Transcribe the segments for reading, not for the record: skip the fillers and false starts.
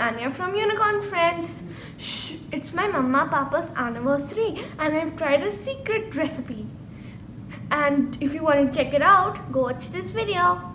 Anya from Unicorn Friends. Shh, it's my Mama Papa's anniversary and I've tried a secret recipe. And if you want to check it out, go watch this video.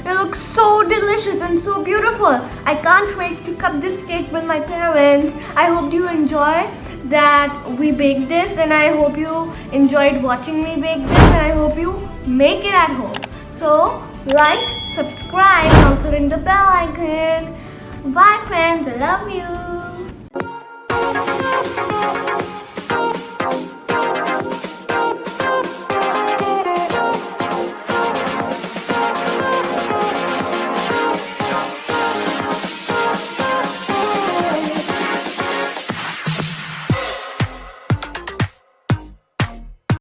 It looks so delicious and so beautiful. I can't wait to cut this cake with my parents. I hope you enjoy that we baked this, and I hope you enjoyed watching me bake this, and I hope you make it at home. So like, subscribe, and also ring the bell icon. Bye friends, I love you.